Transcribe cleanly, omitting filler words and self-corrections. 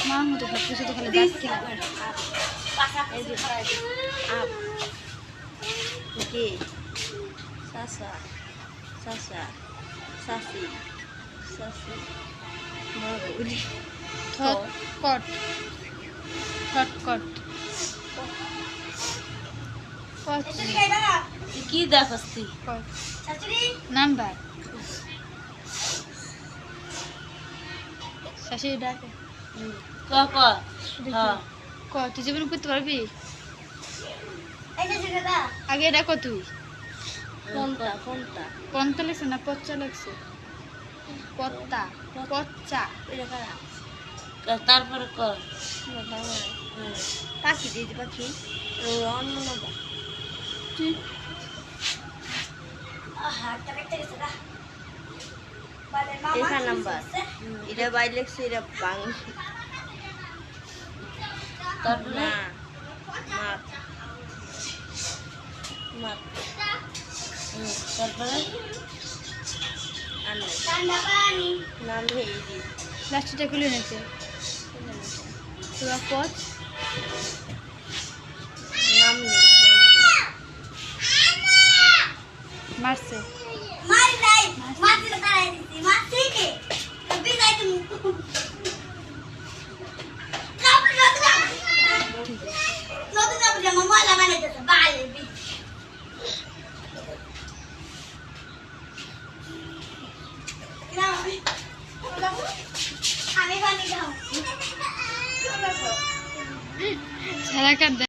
মা মতো সব কিছু তো খালি যাচ্ছে আপ কে সাসা সাসা সাসি সাসি মাগুলি থট কট থট কট কট কি দেখস তুই কট নাম্বার শাশুড়ি ডাকে ক ক হ্যাঁ ক তুই জীবন করতে পারবি আগে ডাকো তুই কোনটা কোনটা পন্তা লেগছে না পচ্চা লেগছে পত্তা পচ্চা তারপরে ক পাখি দিদি পাখি অন্য নাম্বার এখান নাম্বার এটা বাই লেখছে এটা বাং তারপরে মাত মাত তারপরে নাম ভেঙে দিই লাস্টটা খুলে নিতে তোরা পথ নাম নেই মারছে সারা কাট